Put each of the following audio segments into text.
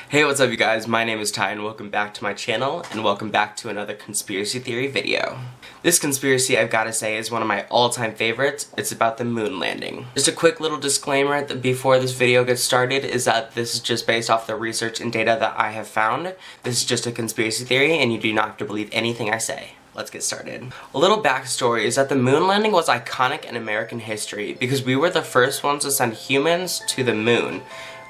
Hey, what's up you guys? My name is Ty and welcome back to my channel and welcome back to another conspiracy theory video. This conspiracy, I've got to say, is one of my all-time favorites. It's about the moon landing. Just a quick little disclaimer that before this video gets started is that this is just based off the research and data that I have found. This is just a conspiracy theory and you do not have to believe anything I say. Let's get started. A little backstory is that the moon landing was iconic in American history because we were the first ones to send humans to the moon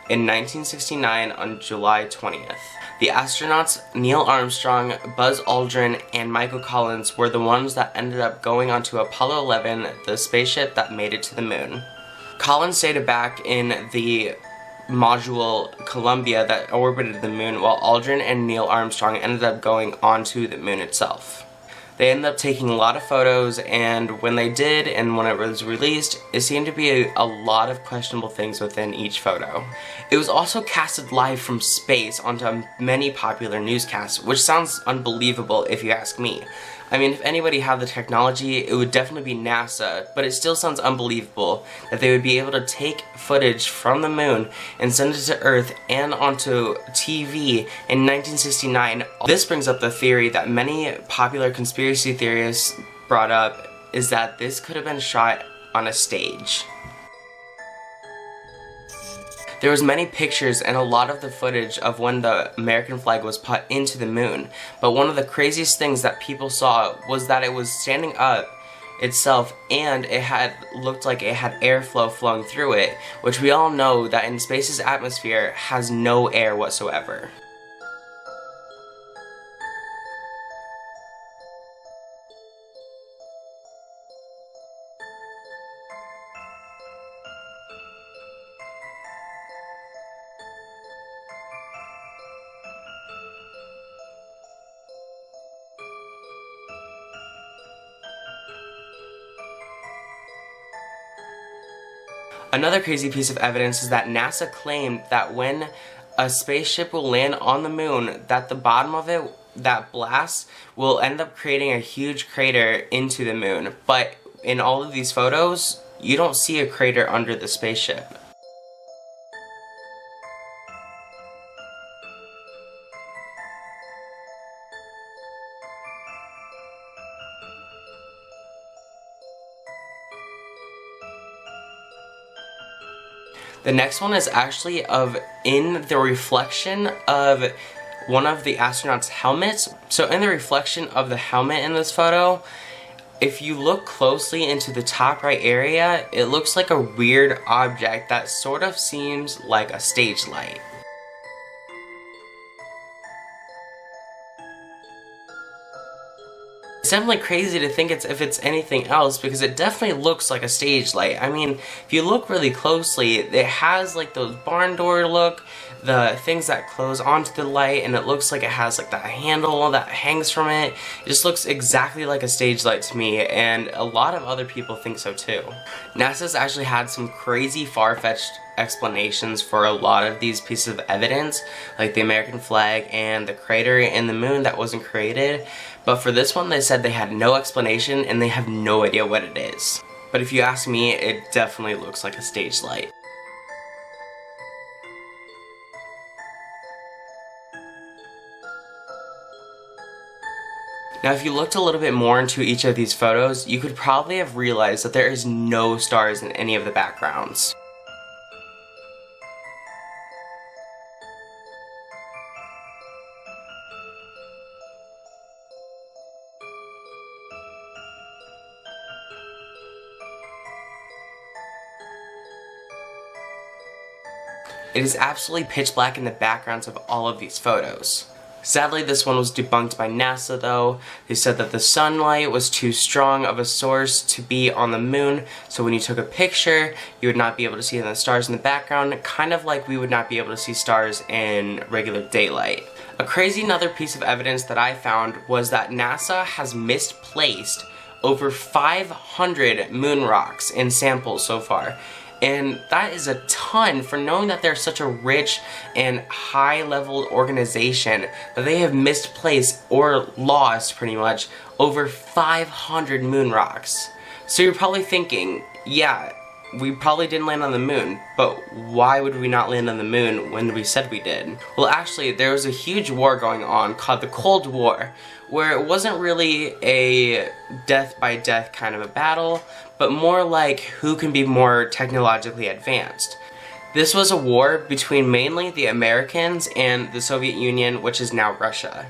in 1969 on July 20th. The astronauts Neil Armstrong, Buzz Aldrin, and Michael Collins were the ones that ended up going onto Apollo 11, the spaceship that made it to the moon. Collins stayed back in the module Columbia that orbited the moon, while Aldrin and Neil Armstrong ended up going onto the moon itself. They ended up taking a lot of photos, and when they did and when it was released, it seemed to be a lot of questionable things within each photo. It was also casted live from space onto many popular newscasts, which sounds unbelievable if you ask me. I mean, if anybody had the technology, it would definitely be NASA, but it still sounds unbelievable that they would be able to take footage from the moon and send it to Earth and onto TV in 1969. This brings up the theory that many popular conspiracy theorists brought up, is that this could have been shot on a stage. There was many pictures and a lot of the footage of when the American flag was put into the moon, but one of the craziest things that people saw was that it was standing up itself and it looked like it had airflow flowing through it, which we all know that in space's atmosphere has no air whatsoever. Another crazy piece of evidence is that NASA claimed that when a spaceship will land on the moon, that the bottom of it, that blast, will end up creating a huge crater into the moon. But in all of these photos, you don't see a crater under the spaceship. The next one is actually in the reflection of one of the astronauts' helmets. So in the reflection of the helmet in this photo, if you look closely into the top right area, it looks like a weird object that sort of seems like a stage light. It's definitely crazy to think if it's anything else, because it definitely looks like a stage light. I mean, if you look really closely, it has like those barn door look, the things that close onto the light, and it looks like it has like that handle that hangs from it. It just looks exactly like a stage light to me, and a lot of other people think so too. NASA's actually had some crazy far-fetched explanations for a lot of these pieces of evidence, like the American flag and the crater in the moon that wasn't created. But for this one, they said they had no explanation and they have no idea what it is. But if you ask me, it definitely looks like a stage light. Now, if you looked a little bit more into each of these photos, you could probably have realized that there is no stars in any of the backgrounds. It is absolutely pitch black in the backgrounds of all of these photos. Sadly, this one was debunked by NASA though. They said that the sunlight was too strong of a source to be on the moon, so when you took a picture, you would not be able to see the stars in the background, kind of like we would not be able to see stars in regular daylight. A crazy another piece of evidence that I found was that NASA has misplaced over 500 moon rocks in samples so far. And that is a ton for knowing that they're such a rich and high-level organization that they have misplaced or lost pretty much over 500 moon rocks. So you're probably thinking, yeah, we probably didn't land on the moon, but why would we not land on the moon when we said we did? Well, actually, there was a huge war going on called the Cold War, where it wasn't really a death-by-death kind of a battle, but more like who can be more technologically advanced. This was a war between mainly the Americans and the Soviet Union, which is now Russia.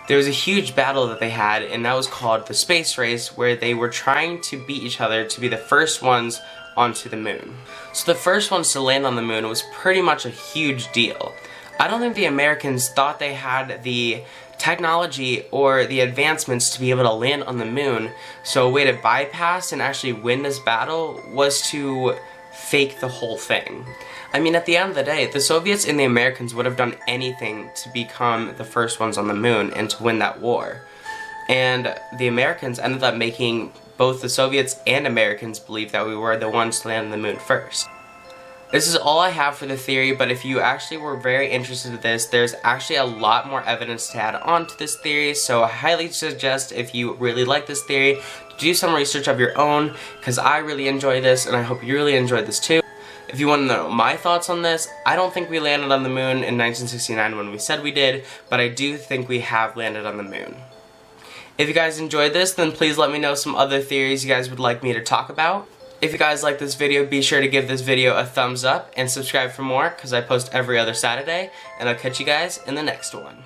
There was a huge battle that they had, and that was called the space race, where they were trying to beat each other to be the first ones onto the moon. So the first ones to land on the moon was pretty much a huge deal. I don't think the Americans thought they had the technology or the advancements to be able to land on the moon, so a way to bypass and actually win this battle was to fake the whole thing. I mean, at the end of the day, the Soviets and the Americans would have done anything to become the first ones on the moon and to win that war. And the Americans ended up making both the Soviets and Americans believe that we were the ones to land on the moon first. This is all I have for the theory, but if you actually were very interested in this, there's actually a lot more evidence to add on to this theory, so I highly suggest, if you really like this theory, to do some research of your own, because I really enjoy this, and I hope you really enjoyed this too. If you want to know my thoughts on this, I don't think we landed on the moon in 1969 when we said we did, but I do think we have landed on the moon. If you guys enjoyed this, then please let me know some other theories you guys would like me to talk about. If you guys like this video, be sure to give this video a thumbs up and subscribe for more, because I post every other Saturday, and I'll catch you guys in the next one.